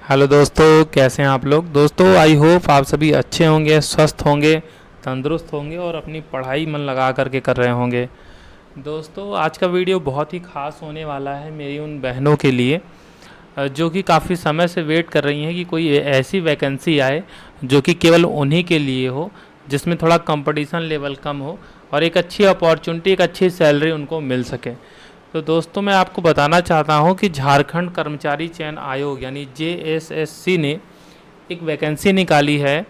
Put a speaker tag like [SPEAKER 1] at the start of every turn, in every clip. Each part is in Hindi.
[SPEAKER 1] हेलो दोस्तों, कैसे हैं आप लोग। दोस्तों आई होप आप सभी अच्छे होंगे, स्वस्थ होंगे, तंदुरुस्त होंगे और अपनी पढ़ाई मन लगा करके कर रहे होंगे। दोस्तों आज का वीडियो बहुत ही ख़ास होने वाला है मेरी उन बहनों के लिए जो कि काफ़ी समय से वेट कर रही हैं कि कोई ऐसी वैकेंसी आए जो कि केवल उन्हीं के लिए हो, जिसमें थोड़ा कंपटीशन लेवल कम हो और एक अच्छी अपॉर्चुनिटी, एक अच्छी सैलरी उनको मिल सके। तो दोस्तों मैं आपको बताना चाहता हूं कि झारखंड कर्मचारी चयन आयोग यानी JSSC ने एक वैकेंसी निकाली है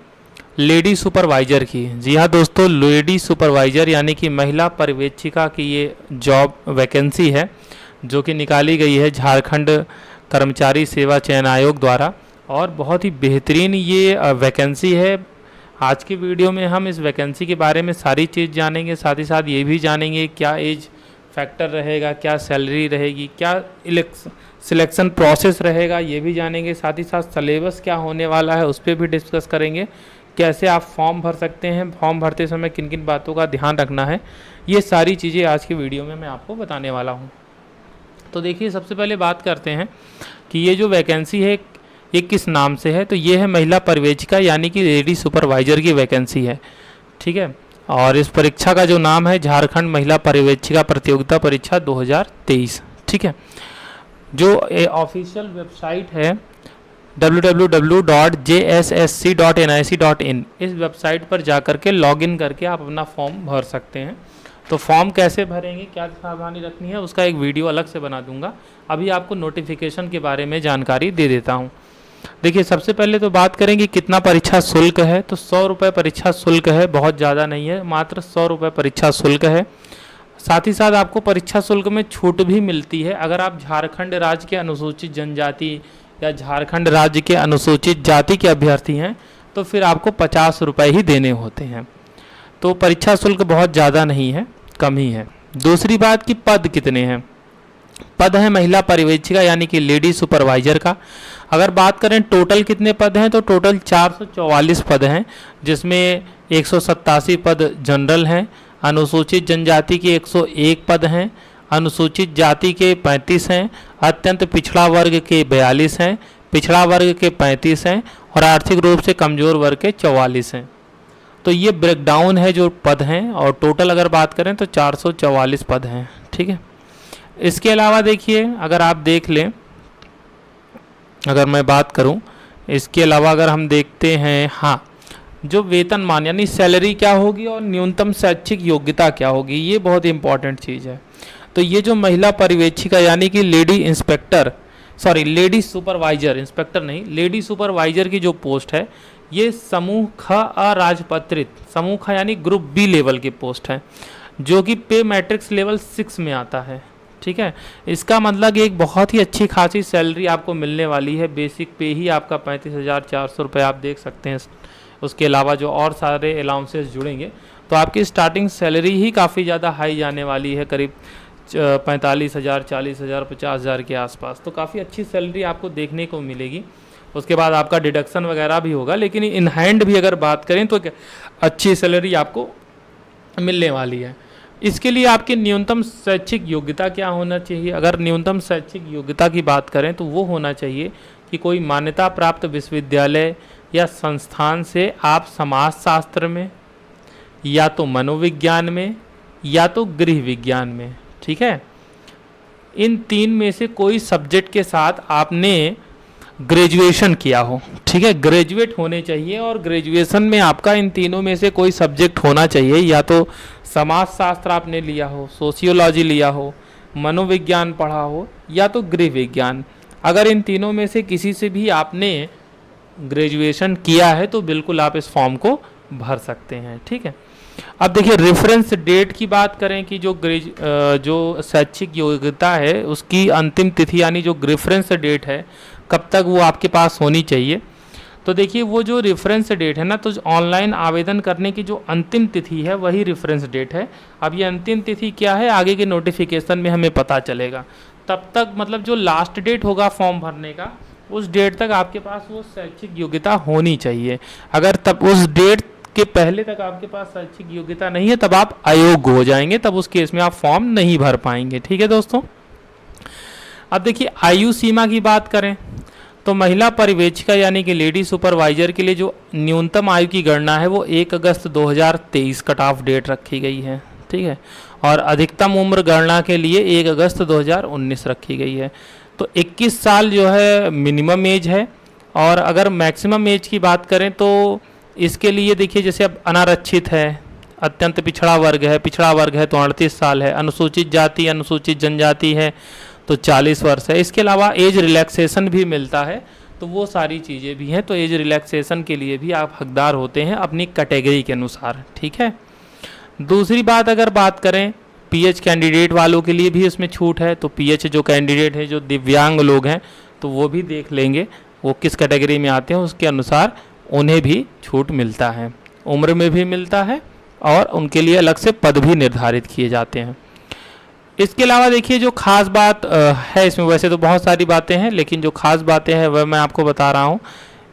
[SPEAKER 1] लेडी सुपरवाइज़र की। जी हाँ दोस्तों, लेडी सुपरवाइज़र यानी कि महिला पर्यवेक्षिका की ये जॉब वैकेंसी है जो कि निकाली गई है झारखंड कर्मचारी सेवा चयन आयोग द्वारा, और बहुत ही बेहतरीन ये वैकेंसी है। आज की वीडियो में हम इस वैकेंसी के बारे में सारी चीज़ जानेंगे, साथ ही साथ ये भी जानेंगे क्या एज फैक्टर रहेगा, क्या सैलरी रहेगी, क्या सिलेक्शन प्रोसेस रहेगा, ये भी जानेंगे। साथ ही साथ सिलेबस क्या होने वाला है उस पर भी डिस्कस करेंगे। कैसे आप फॉर्म भर सकते हैं, फॉर्म भरते समय किन किन बातों का ध्यान रखना है, ये सारी चीज़ें आज की वीडियो में मैं आपको बताने वाला हूँ। तो देखिए, सबसे पहले बात करते हैं कि ये जो वैकेंसी है ये किस नाम से है। तो ये है महिला पर्यवेक्षिका यानी कि लेडी सुपरवाइज़र की वैकेंसी है, ठीक है। और इस परीक्षा का जो नाम है झारखंड महिला पर्यवेक्षिका प्रतियोगिता परीक्षा 2023, ठीक है। जो ऑफिशियल वेबसाइट है www.jssc.nic.in, इस वेबसाइट पर जाकर के लॉगिन करके आप अपना फॉर्म भर सकते हैं। तो फॉर्म कैसे भरेंगे, क्या सावधानी रखनी है, उसका एक वीडियो अलग से बना दूंगा। अभी आपको नोटिफिकेशन के बारे में जानकारी दे देता हूँ। देखिए, सबसे पहले तो बात करेंगे कितना परीक्षा शुल्क है। तो 100 रुपये परीक्षा शुल्क है, बहुत ज़्यादा नहीं है, मात्र 100 रुपये परीक्षा शुल्क है। साथ ही साथ आपको परीक्षा शुल्क में छूट भी मिलती है। अगर आप झारखंड राज्य के अनुसूचित जनजाति या झारखंड राज्य के अनुसूचित जाति के अभ्यर्थी हैं तो फिर आपको 50 रुपये ही देने होते हैं। तो परीक्षा शुल्क बहुत ज़्यादा नहीं है, कम ही है। दूसरी बात कि पद कितने हैं। पद है महिला पर्यवेक्षिका यानी कि लेडी सुपरवाइजर का। अगर बात करें टोटल कितने पद हैं, तो टोटल 444 पद हैं, जिसमें 187 पद जनरल हैं, अनुसूचित जनजाति के 101 पद हैं, अनुसूचित जाति के 35 हैं, अत्यंत पिछड़ा वर्ग के 42 हैं, पिछड़ा वर्ग के 35 हैं और आर्थिक रूप से कमज़ोर वर्ग के 44 हैं। तो ये ब्रेकडाउन है जो पद हैं, और टोटल अगर बात करें तो 444 पद हैं, ठीक है। इसके अलावा देखिए, अगर आप देख लें, अगर मैं बात करूं, इसके अलावा अगर हम देखते हैं, हाँ, जो वेतनमान यानी सैलरी क्या होगी और न्यूनतम शैक्षिक योग्यता क्या होगी, ये बहुत इंपॉर्टेंट चीज़ है। तो ये जो महिला पर्यवेक्षिका यानी कि लेडी सुपरवाइजर, इंस्पेक्टर नहीं, लेडी सुपरवाइजर की जो पोस्ट है, ये समूह ख अराजपत्रित, समूह ख यानी ग्रुप बी लेवल की पोस्ट है, जो कि पे मैट्रिक्स लेवल 6 में आता है, ठीक है। इसका मतलब एक बहुत ही अच्छी खासी सैलरी आपको मिलने वाली है। बेसिक पे ही आपका 35,400 रुपये आप देख सकते हैं। उसके अलावा जो और सारे अलाउंसेस जुड़ेंगे तो आपकी स्टार्टिंग सैलरी ही काफ़ी ज़्यादा हाई जाने वाली है, करीब 45,000, 40,000, 50,000 के आसपास। तो काफ़ी अच्छी सैलरी आपको देखने को मिलेगी। उसके बाद आपका डिडक्शन वगैरह भी होगा, लेकिन इन हैंड भी अगर बात करें तो अच्छी सैलरी आपको मिलने वाली है। इसके लिए आपकी न्यूनतम शैक्षिक योग्यता क्या होना चाहिए। अगर न्यूनतम शैक्षिक योग्यता की बात करें तो वो होना चाहिए कि कोई मान्यता प्राप्त विश्वविद्यालय या संस्थान से आप समाजशास्त्र में, या तो मनोविज्ञान में, या तो गृह विज्ञान में, ठीक है, इन तीन में से कोई सब्जेक्ट के साथ आपने ग्रेजुएशन किया हो, ठीक है, ग्रेजुएट होने चाहिए। और ग्रेजुएशन में आपका इन तीनों में से कोई सब्जेक्ट होना चाहिए, या तो समाजशास्त्र आपने लिया हो, सोशियोलॉजी लिया हो, मनोविज्ञान पढ़ा हो, या तो गृह विज्ञान। अगर इन तीनों में से किसी से भी आपने ग्रेजुएशन किया है तो बिल्कुल आप इस फॉर्म को भर सकते हैं, ठीक है। अब देखिए, रेफरेंस डेट की बात करें कि जो शैक्षिक योग्यता है उसकी अंतिम तिथि यानी जो रेफरेंस डेट है कब तक वो आपके पास होनी चाहिए। तो देखिए, वो जो रेफरेंस डेट है ना, तो ऑनलाइन आवेदन करने की जो अंतिम तिथि है वही रेफरेंस डेट है। अब ये अंतिम तिथि क्या है आगे के नोटिफिकेशन में हमें पता चलेगा। तब तक मतलब जो लास्ट डेट होगा फॉर्म भरने का, उस डेट तक आपके पास वो शैक्षिक योग्यता होनी चाहिए। अगर तब उस डेट के पहले तक आपके पास शैक्षिक योग्यता नहीं है तब आप अयोग्य हो जाएंगे, तब उस केस में आप फॉर्म नहीं भर पाएंगे, ठीक है दोस्तों। अब देखिए, आयु सीमा की बात करें तो महिला परिवेक्षिका यानी कि लेडी सुपरवाइजर के लिए जो न्यूनतम आयु की गणना है वो 1 अगस्त 2023 कट ऑफ डेट रखी गई है, ठीक है। और अधिकतम उम्र गणना के लिए 1 अगस्त 2019 रखी गई है। तो 21 साल जो है मिनिमम एज है। और अगर मैक्सिमम एज की बात करें तो इसके लिए देखिए, जैसे अब अनारक्षित है, अत्यंत पिछड़ा वर्ग है तो 38 साल है, अनुसूचित जाति अनुसूचित जनजाति है तो 40 वर्ष है। इसके अलावा एज रिलैक्सेशन भी मिलता है, तो वो सारी चीज़ें भी हैं। तो एज रिलैक्सेशन के लिए भी आप हकदार होते हैं अपनी कैटेगरी के अनुसार, ठीक है। दूसरी बात, अगर बात करें पीएच कैंडिडेट वालों के लिए भी इसमें छूट है। तो पीएच जो कैंडिडेट है, जो दिव्यांग लोग हैं, तो वो भी देख लेंगे वो किस कैटेगरी में आते हैं, उसके अनुसार उन्हें भी छूट मिलता है, उम्र में भी मिलता है और उनके लिए अलग से पद भी निर्धारित किए जाते हैं। इसके अलावा देखिए, जो खास बात है इसमें, वैसे तो बहुत सारी बातें हैं लेकिन जो खास बातें हैं वह मैं आपको बता रहा हूँ।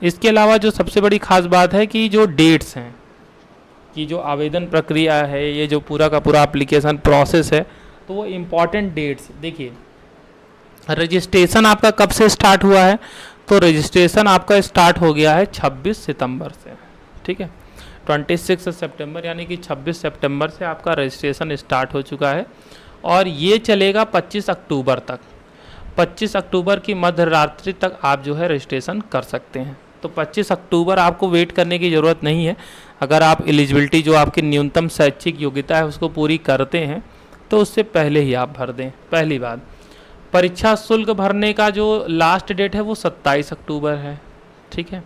[SPEAKER 1] इसके अलावा जो सबसे बड़ी खास बात है कि जो डेट्स हैं, कि जो आवेदन प्रक्रिया है, ये जो पूरा का पूरा एप्लीकेशन प्रोसेस है, तो वो इम्पॉर्टेंट डेट्स देखिए। रजिस्ट्रेशन आपका कब से स्टार्ट हुआ है? तो रजिस्ट्रेशन आपका स्टार्ट हो गया है 26 सितंबर से, ठीक है। 26 सितंबर यानी कि 26 सितंबर से आपका रजिस्ट्रेशन स्टार्ट हो चुका है और ये चलेगा 25 अक्टूबर तक। 25 अक्टूबर की मध्य रात्रि तक आप जो है रजिस्ट्रेशन कर सकते हैं। तो 25 अक्टूबर आपको वेट करने की ज़रूरत नहीं है। अगर आप एलिजिबिलिटी, जो आपकी न्यूनतम शैक्षिक योग्यता है, उसको पूरी करते हैं तो उससे पहले ही आप भर दें। पहली बात, परीक्षा शुल्क भरने का जो लास्ट डेट है वो 27 अक्टूबर है, ठीक है।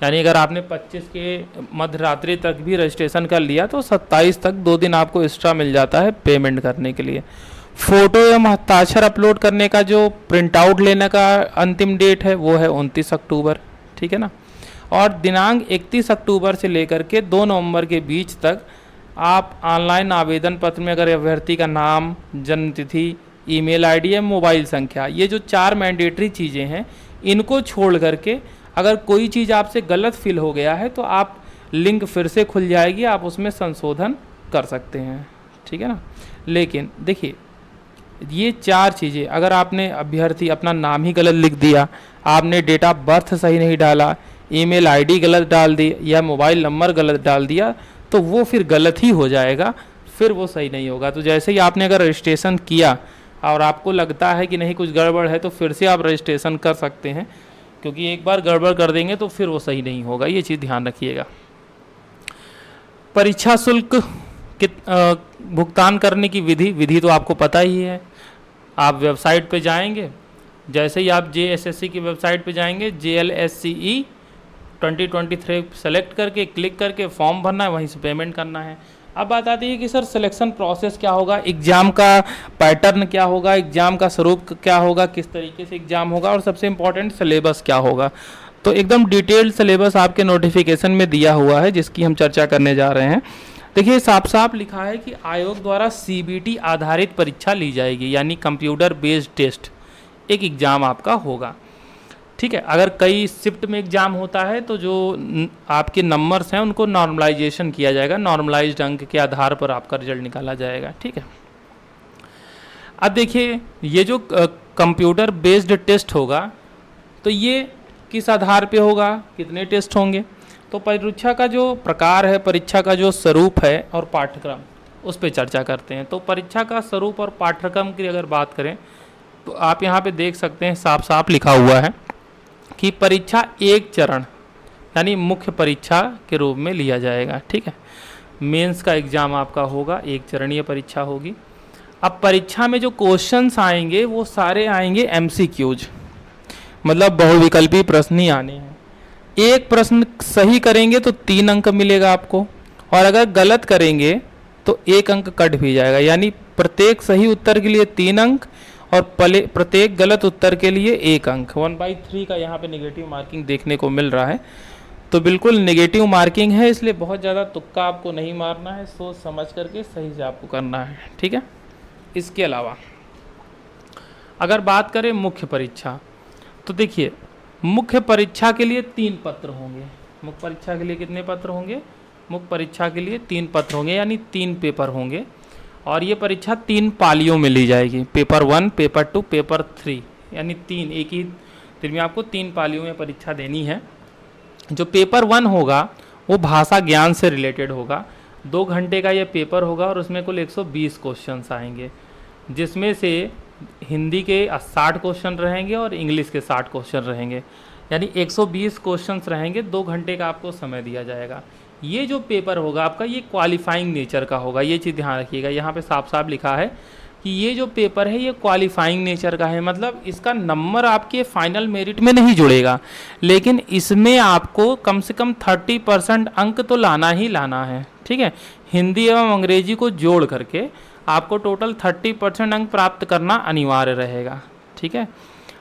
[SPEAKER 1] यानी अगर आपने 25 के मध्य रात्रि तक भी रजिस्ट्रेशन कर लिया तो 27 तक 2 दिन आपको एक्स्ट्रा मिल जाता है पेमेंट करने के लिए। फ़ोटो एवं हस्ताक्षर अपलोड करने का जो प्रिंट आउट लेने का अंतिम डेट है वो है 29 अक्टूबर, ठीक है ना। और दिनांक 31 अक्टूबर से लेकर के 2 नवंबर के बीच तक आप ऑनलाइन आवेदन पत्र में अगर अभ्यर्थी का नाम, जन्म तिथि, ईमेल आईडी या मोबाइल संख्या, ये जो 4 मैंडेटरी चीज़ें हैं, इनको छोड़ करके अगर कोई चीज़ आपसे गलत फिल हो गया है तो आप लिंक फिर से खुल जाएगी, आप उसमें संशोधन कर सकते हैं, ठीक है ना। लेकिन देखिए, ये 4 चीज़ें, अगर आपने अभ्यर्थी अपना नाम ही गलत लिख दिया, आपने डेट ऑफ बर्थ सही नहीं डाला, ईमेल आईडी गलत डाल दी या मोबाइल नंबर गलत डाल दिया, तो वो फिर गलत ही हो जाएगा, फिर वो सही नहीं होगा। तो जैसे ही आपने अगर रजिस्ट्रेशन किया और आपको लगता है कि नहीं कुछ गड़बड़ है, तो फिर से आप रजिस्ट्रेशन कर सकते हैं, क्योंकि एक बार गड़बड़ कर देंगे तो फिर वो सही नहीं होगा। ये चीज़ ध्यान रखिएगा। परीक्षा शुल्क भुगतान करने की विधि तो आपको पता ही है। आप वेबसाइट पे जाएंगे, जैसे ही आप JSSC की वेबसाइट पे जाएंगे, JLSCE 2023 सेलेक्ट करके क्लिक करके फॉर्म भरना है, वहीं से पेमेंट करना है। अब बात आती है कि सर सिलेक्शन प्रोसेस क्या होगा, एग्ज़ाम का पैटर्न क्या होगा, एग्ज़ाम का स्वरूप क्या होगा, किस तरीके से एग्ज़ाम होगा और सबसे इम्पॉर्टेंट सिलेबस क्या होगा। तो एकदम डिटेल्ड सिलेबस आपके नोटिफिकेशन में दिया हुआ है, जिसकी हम चर्चा करने जा रहे हैं। देखिए, साफ साफ लिखा है कि आयोग द्वारा CBT आधारित परीक्षा ली जाएगी, यानी कंप्यूटर बेस्ड टेस्ट एक एग्ज़ाम आपका होगा, ठीक है। अगर कई शिफ्ट में एग्ज़ाम होता है तो जो आपके नंबर्स हैं उनको नॉर्मलाइजेशन किया जाएगा, नॉर्मलाइज्ड अंक के आधार पर आपका रिजल्ट निकाला जाएगा, ठीक है। अब देखिए, ये जो कंप्यूटर बेस्ड टेस्ट होगा तो ये किस आधार पे होगा, कितने टेस्ट होंगे। तो परीक्षा का जो प्रकार है, परीक्षा का जो स्वरूप है और पाठ्यक्रम, उस पर चर्चा करते हैं। तो परीक्षा का स्वरूप और पाठ्यक्रम की अगर बात करें तो आप यहाँ पे देख सकते हैं, साफ साफ लिखा हुआ है कि परीक्षा एक चरण यानी मुख्य परीक्षा के रूप में लिया जाएगा, ठीक है। मेंस का एग्ज़ाम आपका होगा, एक चरणीय परीक्षा होगी। अब परीक्षा में जो क्वेश्चंस आएंगे वो सारे आएंगे MCQs, मतलब बहुविकल्पी प्रश्न ही आने हैं। एक प्रश्न सही करेंगे तो 3 अंक मिलेगा आपको, और अगर गलत करेंगे तो 1 अंक कट भी जाएगा, यानी प्रत्येक सही उत्तर के लिए 3 अंक और प्रत्येक गलत उत्तर के लिए 1 अंक। 1/3 का यहाँ पे नेगेटिव मार्किंग देखने को मिल रहा है, तो बिल्कुल नेगेटिव मार्किंग है, इसलिए बहुत ज़्यादा तुक्का आपको नहीं मारना है, सोच समझ करके सही से आपको करना है, ठीक है। इसके अलावा अगर बात करें मुख्य परीक्षा, तो देखिए, मुख्य परीक्षा के लिए 3 पत्र होंगे। मुख्य परीक्षा के लिए कितने पत्र होंगे? मुख्य परीक्षा के लिए 3 पत्र होंगे, यानी 3 पेपर होंगे, और ये परीक्षा 3 पालियों में ली जाएगी। पेपर 1, पेपर 2, पेपर 3, यानी 3 एक ही फिर भी आपको 3 पालियों में परीक्षा देनी है। जो पेपर 1 होगा वो भाषा ज्ञान से रिलेटेड होगा। 2 घंटे का ये पेपर होगा और उसमें कुल 120 क्वेश्चंस आएंगे, जिसमें से हिंदी के 60 क्वेश्चन रहेंगे और इंग्लिश के 60 क्वेश्चन रहेंगे, यानी 120 क्वेश्चंस रहेंगे। 2 घंटे का आपको समय दिया जाएगा। ये जो पेपर होगा आपका ये क्वालिफाइंग नेचर का होगा, ये चीज़ ध्यान रखिएगा। यहाँ पे साफ साफ लिखा है कि ये जो पेपर है ये क्वालिफाइंग नेचर का है, मतलब इसका नंबर आपके फाइनल मेरिट में नहीं जुड़ेगा, लेकिन इसमें आपको कम से कम 30% अंक तो लाना ही लाना है। ठीक है, हिंदी एवं अंग्रेजी को जोड़ करके आपको टोटल 30% अंक प्राप्त करना अनिवार्य रहेगा। ठीक है,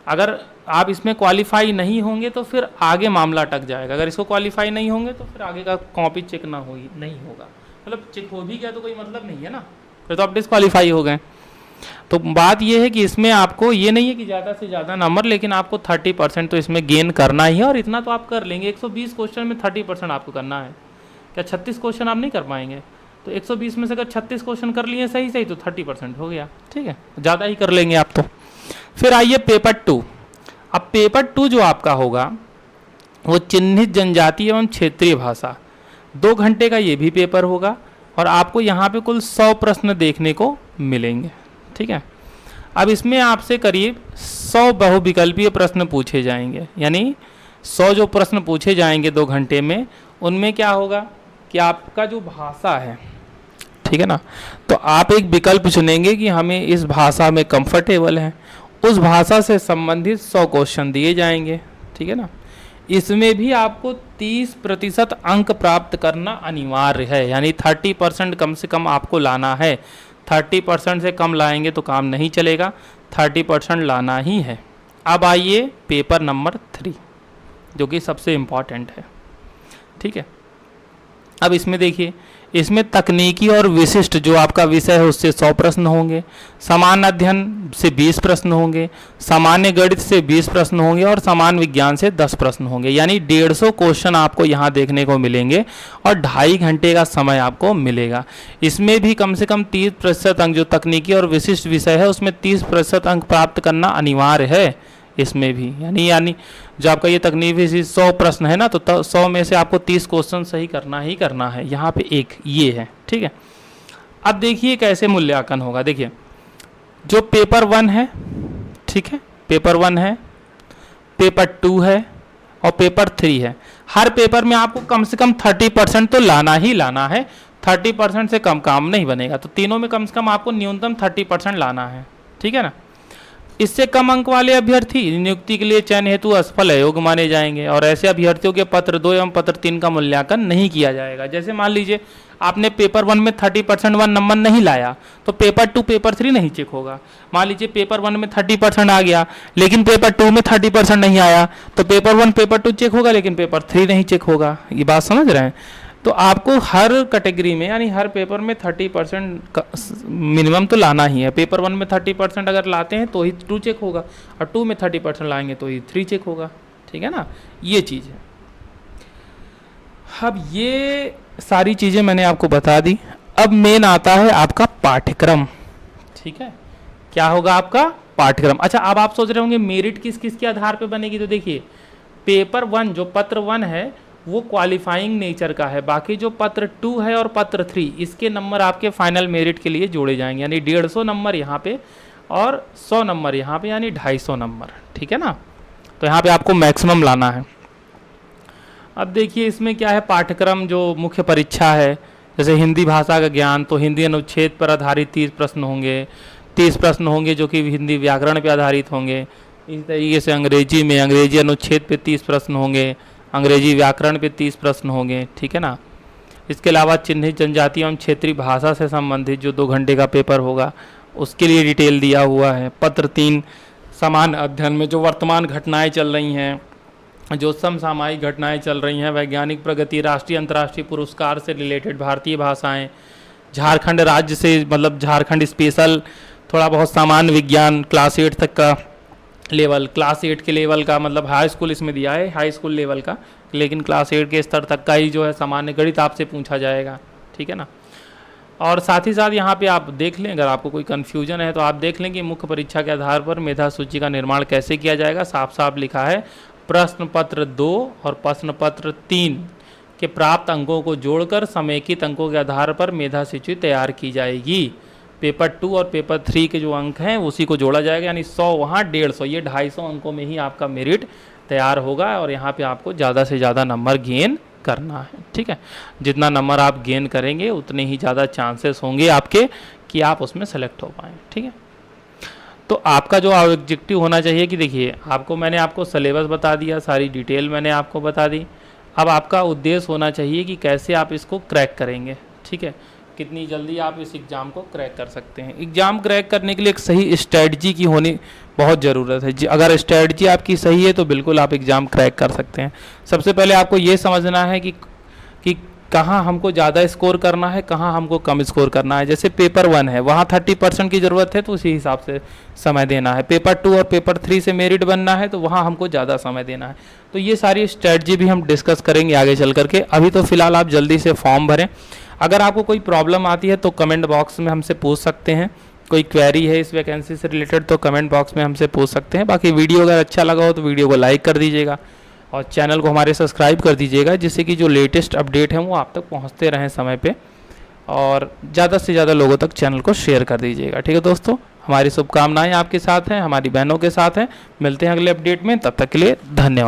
[SPEAKER 1] अगर आप इसमें क्वालिफाई नहीं होंगे तो फिर आगे मामला अटक जाएगा। अगर इसको क्वालिफाई नहीं होंगे तो फिर आगे का कॉपी चेक ना होगी, नहीं होगा, मतलब चेक हो भी गया तो कोई मतलब नहीं है ना, फिर तो आप डिस्क्वालीफाई हो गए। तो बात यह है कि इसमें आपको ये नहीं है कि ज़्यादा से ज़्यादा नंबर, लेकिन आपको 30% तो इसमें गेन करना ही है, और इतना तो आप कर लेंगे। 120 क्वेश्चन में 30% आपको करना है। क्या 36 क्वेश्चन आप नहीं कर पाएंगे? तो 120 में से अगर 36 क्वेश्चन कर लिए सही सही तो 30% हो गया। ठीक है, ज़्यादा ही कर लेंगे आप तो। फिर आइए पेपर 2। अब पेपर 2 जो आपका होगा वो चिन्हित जनजाति एवं क्षेत्रीय भाषा, 2 घंटे का ये भी पेपर होगा, और आपको यहाँ पे कुल 100 प्रश्न देखने को मिलेंगे। ठीक है, अब इसमें आपसे करीब 100 बहुविकल्पीय प्रश्न पूछे जाएंगे, यानी 100 जो प्रश्न पूछे जाएंगे 2 घंटे में, उनमें क्या होगा कि आपका जो भाषा है, ठीक है ना, तो आप एक विकल्प चुनेंगे कि हमें इस भाषा में कंफर्टेबल है, उस भाषा से संबंधित 100 क्वेश्चन दिए जाएंगे। ठीक है ना, इसमें भी आपको 30% अंक प्राप्त करना अनिवार्य है, यानी 30% कम से कम आपको लाना है। 30% से कम लाएंगे तो काम नहीं चलेगा, 30% लाना ही है। अब आइए पेपर नंबर 3 जो कि सबसे इम्पॉर्टेंट है। ठीक है, अब इसमें देखिए, इसमें तकनीकी और विशिष्ट जो आपका विषय है उससे 100 प्रश्न होंगे, सामान्य अध्ययन से 20 प्रश्न होंगे, सामान्य गणित से 20 प्रश्न होंगे, और सामान्य विज्ञान से 10 प्रश्न होंगे, यानी 150 क्वेश्चन आपको यहाँ देखने को मिलेंगे, और 2.5 घंटे का समय आपको मिलेगा। इसमें भी कम से कम 30% अंक, जो तकनीकी और विशिष्ट विषय है उसमें 30% अंक प्राप्त करना अनिवार्य है इसमें भी, यानी जो आपका ये तकनीकी 100 प्रश्न है ना, तो 100 में से आपको 30 क्वेश्चन सही करना ही करना है। यहाँ पे एक ये है। ठीक है, अब देखिए कैसे मूल्यांकन होगा। देखिए, जो पेपर 1 है, ठीक है, पेपर 1 है, पेपर 2 है और पेपर 3 है। हर पेपर में आपको कम से कम 30% तो लाना ही लाना है, 30% से कम काम नहीं बनेगा। तो तीनों में कम से कम आपको न्यूनतम 30% लाना है। ठीक है ना, इससे कम अंक वाले अभ्यर्थी नियुक्ति के लिए चयन हेतु असफल अयोग्य माने जाएंगे, और ऐसे अभ्यर्थियों के पत्र 2 एवं पत्र 3 का मूल्यांकन नहीं किया जाएगा। जैसे मान लीजिए आपने पेपर 1 में 30% 1 नंबर नहीं लाया तो पेपर 2 पेपर 3 नहीं चेक होगा। मान लीजिए पेपर 1 में 30% आ गया लेकिन पेपर 2 में 30% नहीं आया तो पेपर 1 पेपर 2 चेक होगा लेकिन पेपर 3 नहीं चेक होगा। ये बात समझ रहे हैं? तो आपको हर कैटेगरी में यानी हर पेपर में 30% मिनिमम तो लाना ही है। पेपर 1 में 30% अगर लाते हैं तो ही 2 चेक होगा, और 2 में 30% लाएंगे तो ही 3 चेक होगा। ठीक है ना, ये चीज़ है। अब ये सारी चीज़ें मैंने आपको बता दी। अब मेन आता है आपका पाठ्यक्रम। ठीक है, क्या होगा आपका पाठ्यक्रम। अच्छा, अब आप सोच रहे होंगे मेरिट किस किस के आधार पर बनेगी। तो देखिए, पेपर 1 जो पत्र 1 है वो क्वालिफाइंग नेचर का है, बाकी जो पत्र 2 है और पत्र 3 इसके नंबर आपके फाइनल मेरिट के लिए जोड़े जाएंगे, यानी 150 नंबर यहाँ पे और 100 नंबर यहाँ पे, यानी 250 नंबर। ठीक है ना, तो यहाँ पे आपको मैक्सिमम लाना है। अब देखिए इसमें क्या है, पाठ्यक्रम जो मुख्य परीक्षा है, जैसे हिंदी भाषा का ज्ञान, तो हिंदी अनुच्छेद पर आधारित 30 प्रश्न होंगे, 30 प्रश्न होंगे जो कि हिंदी व्याकरण पर आधारित होंगे। इस तरीके से अंग्रेजी में अंग्रेजी अनुच्छेद पे 30 प्रश्न होंगे, अंग्रेजी व्याकरण पे 30 प्रश्न होंगे। ठीक है ना, इसके अलावा चिन्हित जनजाति एवं क्षेत्रीय भाषा से संबंधित जो 2 घंटे का पेपर होगा उसके लिए डिटेल दिया हुआ है। पत्र 3 समान अध्ययन में जो वर्तमान घटनाएं चल रही हैं, जो समसामयिक घटनाएं चल रही हैं, वैज्ञानिक प्रगति, राष्ट्रीय अंतर्राष्ट्रीय पुरस्कार से रिलेटेड भारतीय भाषाएँ, झारखंड राज्य से मतलब झारखंड स्पेशल, थोड़ा बहुत सामान्य विज्ञान क्लास 8 तक का लेवल, क्लास 8 के लेवल का, मतलब हाई स्कूल इसमें दिया है हाई स्कूल लेवल का, लेकिन क्लास 8 के स्तर तक का ही जो है सामान्य गणित आपसे पूछा जाएगा। ठीक है ना, और साथ ही साथ यहाँ पे आप देख लें, अगर आपको कोई कन्फ्यूजन है तो आप देख लें कि मुख्य परीक्षा के आधार पर मेधा सूची का निर्माण कैसे किया जाएगा। साफ साफ लिखा है, प्रश्न पत्र 2 और प्रश्न पत्र 3 के प्राप्त अंकों को जोड़कर समेकित अंकों के आधार पर मेधा सूची तैयार की जाएगी। पेपर 2 और पेपर 3 के जो अंक हैं उसी को जोड़ा जाएगा, यानी 100 वहाँ 150, ये 250 अंकों में ही आपका मेरिट तैयार होगा और यहाँ पे आपको ज़्यादा से ज़्यादा नंबर गेन करना है। ठीक है, जितना नंबर आप गेन करेंगे उतने ही ज़्यादा चांसेस होंगे आपके कि आप उसमें सेलेक्ट हो पाएँ। ठीक है, तो आपका जो ऑब्जेक्टिव होना चाहिए कि देखिए मैंने आपको सिलेबस बता दिया, सारी डिटेल मैंने आपको बता दी। अब आपका उद्देश्य होना चाहिए कि कैसे आप इसको क्रैक करेंगे। ठीक है, कितनी जल्दी आप इस एग्ज़ाम को क्रैक कर सकते हैं। एग्ज़ाम क्रैक करने के लिए एक सही स्ट्रेटजी की होनी बहुत ज़रूरत है। अगर स्ट्रेटजी आपकी सही है तो बिल्कुल आप एग्ज़ाम क्रैक कर सकते हैं। सबसे पहले आपको ये समझना है कि कहाँ हमको ज़्यादा स्कोर करना है, कहाँ हमको कम स्कोर करना है। जैसे पेपर 1 है, वहाँ 30% की ज़रूरत है तो उसी हिसाब से समय देना है। पेपर 2 और पेपर 3 से मेरिट बनना है तो वहाँ हमको ज़्यादा समय देना है। तो ये सारी स्ट्रेटजी भी हम डिस्कस करेंगे आगे चल करके। अभी तो फ़िलहाल आप जल्दी से फॉर्म भरें। अगर आपको कोई प्रॉब्लम आती है तो कमेंट बॉक्स में हमसे पूछ सकते हैं। कोई क्वेरी है इस वैकेंसी से रिलेटेड तो कमेंट बॉक्स में हमसे पूछ सकते हैं। बाकी वीडियो अगर अच्छा लगा हो तो वीडियो को लाइक कर दीजिएगा और चैनल को हमारे सब्सक्राइब कर दीजिएगा, जिससे कि जो लेटेस्ट अपडेट हैं वो आप तक पहुंचते रहें समय पे, और ज़्यादा से ज़्यादा लोगों तक चैनल को शेयर कर दीजिएगा। ठीक है दोस्तों, हमारी शुभकामनाएं आपके साथ हैं, हमारी बहनों के साथ हैं। मिलते हैं अगले अपडेट में, तब तक के लिए धन्यवाद।